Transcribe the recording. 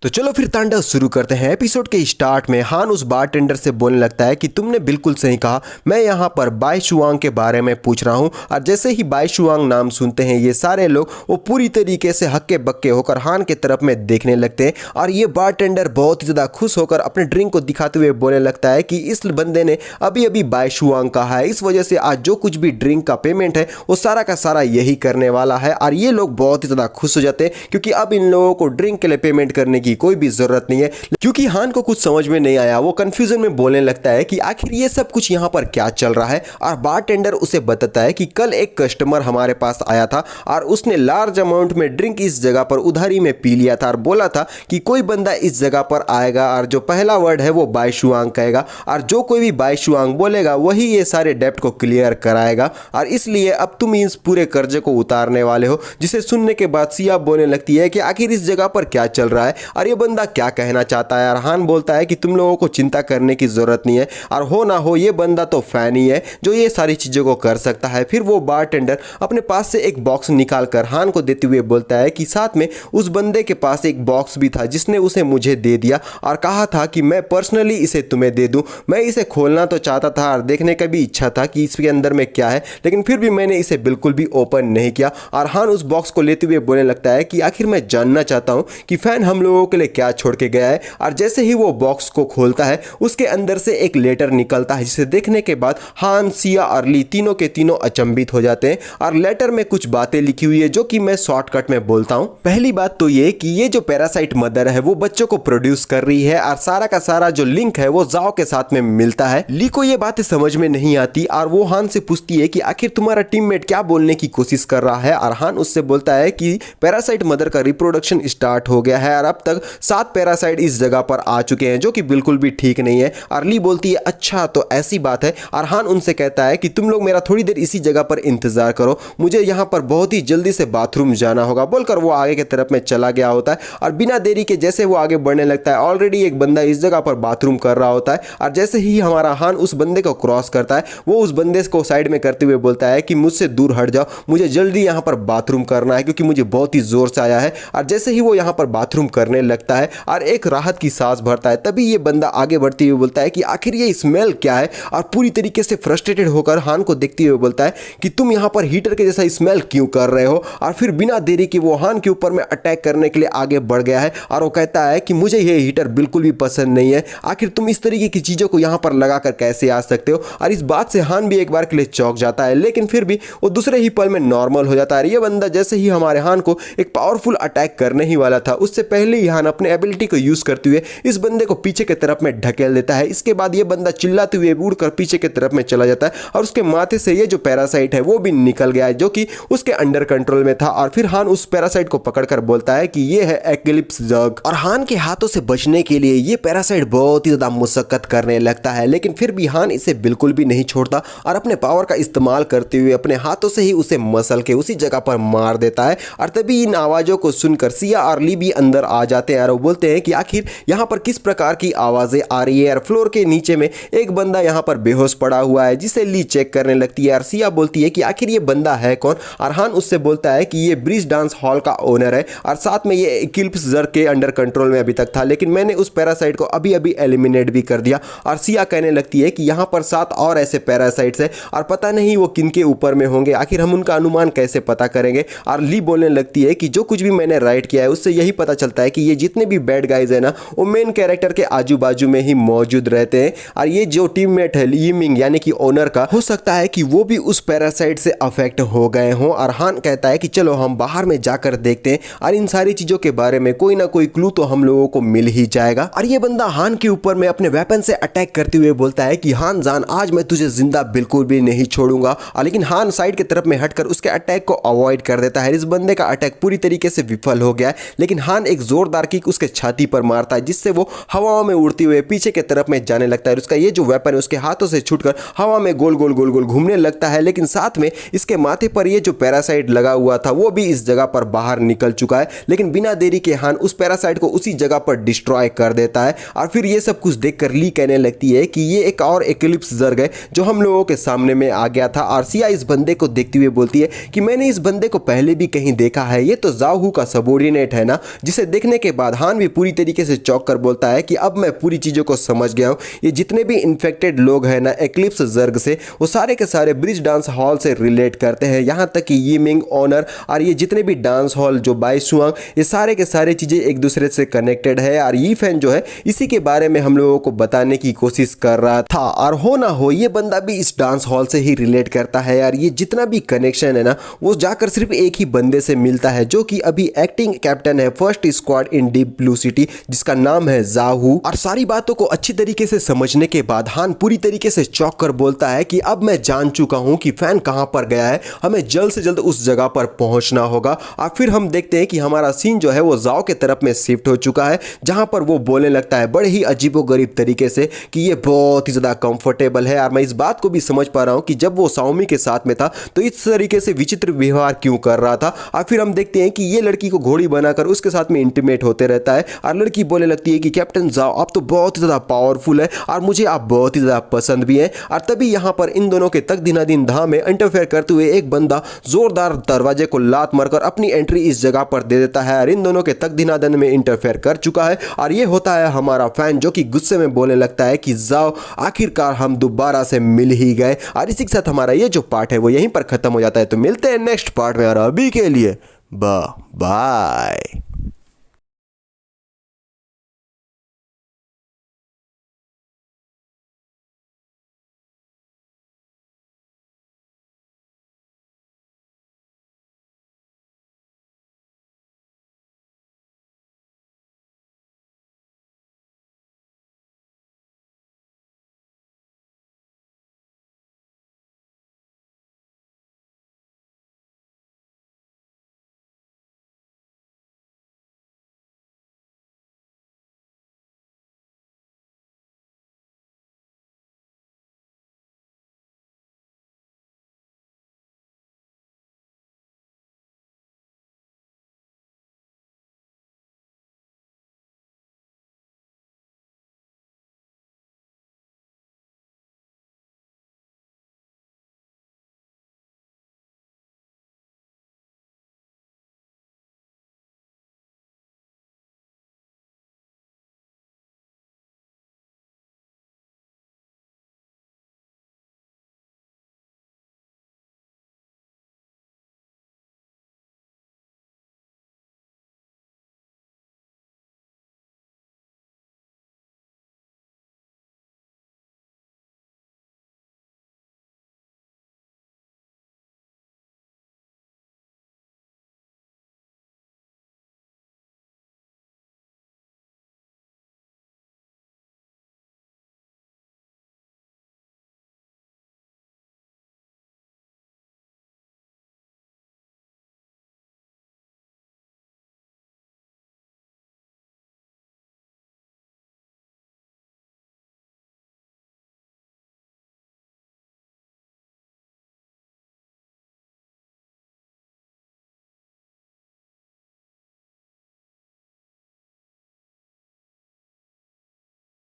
तो चलो फिर तांडव शुरू करते हैं। एपिसोड के स्टार्ट में हान उस बारटेंडर से बोलने लगता है कि तुमने बिल्कुल सही कहा, मैं यहाँ पर बाई शुआंग के बारे में पूछ रहा हूँ। और जैसे ही बाई शुआंग नाम सुनते हैं ये सारे लोग वो पूरी तरीके से हक्के बक्के होकर हान के तरफ में देखने लगते हैं। और ये बारटेंडर बहुत ही ज़्यादा खुश होकर अपने ड्रिंक को दिखाते हुए बोलने लगता है कि इस बंदे ने अभी अभी बाई शुआंग कहा है, इस वजह से आज जो कुछ भी ड्रिंक का पेमेंट है वो सारा का सारा यही करने वाला है। और ये लोग बहुत ही ज़्यादा खुश हो जाते हैं क्योंकि अब इन लोगों को ड्रिंक के लिए पेमेंट करने की कोई भी जरूरत नहीं है। क्योंकि हान को कुछ समझ में नहीं आया, वो कंफ्यूजन में बोलने लगता है कि आखिर ये सब कुछ यहाँ पर क्या चल रहा है। और बारटेंडर उसे बताता है कि कल एक कस्टमर हमारे पास आया था और उसने लार्ज अमाउंट में ड्रिंक इस जगह पर उधारी में पी लिया था और बोला था कि कोई बंदा इस जगह पर आएगा और जो पहला वर्ड है वो बाई शुआंग कहेगा और जो कोई भी बाई शुआंग बोलेगा वही ये सारे डेप्ट को क्लियर कराएगा और इसलिए अब तुम इस पूरे कर्जे को उतारने वाले हो। जिसे सुनने के बाद सिया बोलने लगती है कि आखिर इस जगह पर क्या चल रहा है और ये बंदा क्या कहना चाहता है। और हान बोलता है कि तुम लोगों को चिंता करने की जरूरत नहीं है और हो ना हो ये बंदा तो फैन ही है जो ये सारी चीजों को कर सकता है। फिर वो बारटेंडर अपने पास से एक बॉक्स निकाल कर हान को देते हुए बोलता है कि साथ में उस बंदे के पास एक बॉक्स भी था जिसने उसे मुझे दे दिया और कहा था कि मैं पर्सनली इसे तुम्हें दे दूं। मैं इसे खोलना तो चाहता था और देखने का भी इच्छा था कि इसके अंदर में क्या है, लेकिन फिर भी मैंने इसे बिल्कुल भी ओपन नहीं किया। और हान उस बॉक्स को लेते हुए बोलने लगता है कि आखिर मैं जानना चाहता हूं कि फैन हम लोगों के लिए क्या छोड़ के गया है। और जैसे ही वो बॉक्स को खोलता है उसके अंदर से एक लेटर निकलता है जिसे देखने के बाद हान, सिया और ली तीनों के तीनों अचंभित हो जाते हैं। और लेटर में कुछ बातें लिखी हुई है जो कि मैं शॉर्टकट में बोलता हूं। पहली बात तो ये कि ये जो पैरासाइट मदर है वो बच्चों को प्रोड्यूस कर रही है और सारा का सारा जो लिंक है वो जाओ के साथ में मिलता है। ली को ये बातें समझ में नहीं आती और वो हान से पूछती है कि आखिर तुम्हारा टीममेट क्या बोलने की कोशिश कर रहा है। और हान उससे बोलता है कि पैरासाइट मदर का रिप्रोडक्शन स्टार्ट हो गया है और अब तक 7 पैरासाइट इस जगह पर आ चुके हैं जो कि बिल्कुल भी ठीक नहीं है। अर्ली बोलती है अच्छा तो ऐसी बात है। और हान उनसे कहता है कि तुम लोग मेरा थोड़ी देर इसी जगह पर इंतजार करो, मुझे यहाँ पर बहुत ही जल्दी से बाथरूम जाना होगा। बोलकर वो आगे की तरफ में चला गया होता है और बिना देरी के जैसे वो आगे बढ़ने लगता है ऑलरेडी एक बंदा इस जगह पर बाथरूम कर रहा होता है। और जैसे ही हमारा हान उस बंदे को क्रॉस करता है वो उस बंदे को साइड में करते हुए बोलता है कि मुझसे दूर हट जाओ, मुझे जल्दी यहाँ पर बाथरूम करना है क्योंकि मुझे बहुत ही जोर से आया है। और जैसे ही वो यहाँ पर बाथरूम करने लगता है और एक राहत की सांस भरता है तभी ये बंदा आगे बढ़ते हुए बोलता है कि आखिर ये स्मेल क्या है। और पूरी तरीके से फ्रस्ट्रेटेड होकर हान को देखते हुए बोलता है कि तुम यहाँ पर हीटर के जैसा स्मेल क्यों कर रहे हो। और फिर बिना देरी के वो हान के ऊपर में अटैक करने के लिए आगे बढ़ गया है और वो कहता है कि मुझे ये हीटर बिल्कुल भी पसंद नहीं है, आखिर तुम इस तरीके की चीज़ों को यहाँ पर लगा कर कैसे आ सकते हो। और इस बात से हान भी एक बार के लिए चौंक जाता है लेकिन फिर भी वो दूसरे ही पल में नॉर्मल हो जाता है। ये बंदा जैसे ही हमारे हान को एक पावरफुल अटैक करने ही वाला था उससे पहले ही हान अपने एबिलिटी को यूज करते हुए इस बंदे को पीछे की तरफ में ढकेल देता है। इसके बाद ये बंदा चिल्लाते हुए उड़कर पीछे की तरफ में चला जाता है और उसके माथे से ये जो पैरासाइट है वो भी निकल गया है जो कि उसके अंडर कंट्रोल में था। और फिर हान उस पैरासाइट को पकड़कर बोलता है कि ये है एक्लिप्स जग। और हान के हाथों से बचने के लिए ये पैरासाइट बहुत ही ज्यादा मुशक्कत करने लगता है लेकिन फिर भी हान इसे बिल्कुल भी नहीं छोड़ता और अपने पावर का इस्तेमाल करते हुए अपने हाथों से ही उसे मसल के उसी जगह पर मार देता है। और तभी इन आवाजों को सुनकर सिया और ली भी अंदर आ जाते हैं और वो बोलते हैं कि आखिर यहाँ पर किस प्रकार की आवाजें आ रही है। और फ्लोर के नीचे में एक बंदा यहाँ पर बेहोश पड़ा हुआ है जिसे ली चेक करने लगती है। और सिया बोलती है कि आखिर ये बंदा है कौन। और हान उससे बोलता है कि ये ब्रिज डांस हॉल का ओनर है और साथ में ये एक्लिप्स जर के अंडर कंट्रोल में अभी तक था लेकिन मैंने उस पैरासाइट को अभी अभी एलिमिनेट भी कर दिया। और सिया कहने लगती है कि यहाँ पर 7 और ऐसे पैरासाइट्स हैं और पता नहीं वो किनके ऊपर में होंगे, आखिर हम उनका अनुमान कैसे पता करेंगे। और ली बोलने लगती है कि जो कुछ भी मैंने राइट किया है उससे यही पता चलता है कि ये जितने भी बैड गाइज है ना वो मेन कैरेक्टर के आजू बाजू में ही मौजूद रहते हैं। और ये जो टीममेट है लीमिंग यानी कि ओनर का, हो सकता है कि वो भी उस पैरासाइट से अफेक्ट हो गए हों। और हान कहता है कि चलो हम बाहर में जाकर देखते हैं और इन सारी चीजों के बारे में कोई ना कोई क्लू तो हम लोगों को मिल ही जाएगा। और ये बंदा हान के ऊपर में अपने वेपन से अटैक करते हुए बोलता है कि हान जान आज मैं तुझे जिंदा बिल्कुल भी नहीं छोड़ूंगा। लेकिन हान साइड की तरफ में हटकर उसके अटैक को अवॉइड कर देता है। इस बंदे का अटैक पूरी तरीके से विफल हो गया है लेकिन हान एक जोरदार किक उसके छाती पर मारता है जिससे वो हवाओं में उड़ते हुए पीछे की तरफ में जाने लगता है। उसका ये जो वेपन है उसके हाथों से छूटकर हवा में गोल गोल गोल गोल घूमने लगता है लेकिन साथ में इसके माथे पर ये जो पैरासाइट लगा हुआ था वो भी इस जगह पर बाहर निकल चुका है। लेकिन बिना देरी के हान उस पैरासाइट को उसी जगह पर डिस्ट्रॉय कर देता है। और फिर ये सब कुछ देखकर ली कहने लगती है कि ये एक और एक्लिप्स जर्ग है जो हम लोगों के सामने में आ गया था। और सिया इस बंदे को देखते हुए बोलती है कि मैंने इस बंदे को पहले भी कहीं देखा है, ये तो जाहू का सबॉर्डिनेट है ना, जिसे देखने के बाद हान भी पूरी तरीके से चौंक कर बोलता है कि अब मैं पूरी चीज़ों को समझ गया हूँ। ये जितने भी इन्फेक्टेड लोग हैं ना एक्लिप्स जर्ग से, वो सारे के सारे ब्रिज डांस हॉल से रिलेट करते हैं। यहाँ तक कि यीमिंग, ऑनर और ये जितने भी डांस हॉल जो बाईशुआंग, ये सारे के सारे चीज़ें एक दूसरे से कनेक्टेड है। और ये फैन जो है इसी के बारे में हम लोगों को बताने की कोशिश कर रहा था। और हो ना हो ये बंदा भी इस डांस हॉल से ही रिलेट करता है यार। ये जितना भी कनेक्शन है ना वो जाकर सिर्फ एक ही बंदे से मिलता है जो कि अभी एक्टिंग कैप्टन है फर्स्ट स्क्वाड इन डीप ब्लू सिटी, जिसका नाम है जाहू। और सारी बातों को अच्छी तरीके से समझने के बाद हान पूरी तरीके से चौंक कर बोलता है कि अब मैं जान चुका हूं कि फैन कहां पर गया है, हमें जल्द से जल्द उस जगह पर पहुंचना होगा। और फिर हम देखते हैं कि हमारा सीन जो है वो जाओ के तरफ में शिफ्ट हो चुका है, जहां पर वो बोलने लगता है बड़े ही अजीबोगरीब तरीके से कि ये बहुत ही ज्यादा कंफर्टेबल है। और मैं इस बात को भी समझ पा रहा हूं कि जब वो साओमी के साथ में था तो इस तरीके से विचित्र व्यवहार क्यों कर रहा था। और फिर हम देखते हैं कि ये लड़की को घोड़ी बनाकर उसके साथ में इंटीमेट होते रहता है और लड़की बोलने लगती है कि कैप्टन जाओ आप तो बहुत ही ज्यादा पावरफुल है और मुझे आप बहुत ही ज्यादा पसंद भी हैं। और तभी यहां पर इन दोनों के तक दिनादिन धा में इंटरफेयर करते हुए एक बंदा जोरदार दरवाजे को लात मारकर अपनी एंट्री इस जगह पर दे देता है और इन दोनों के तक दिनादन में इंटरफेयर कर चुका है। और ये होता है हमारा फैन जो कि गुस्से में बोलने लगता है कि जाओ आखिरकार हम दोबारा से मिल ही गए। और इसी के साथ हमारा ये जो पार्ट है वो यहीं पर खत्म हो जाता है। तो मिलते हैं नेक्स्ट पार्ट में और अभी के लिए बाय।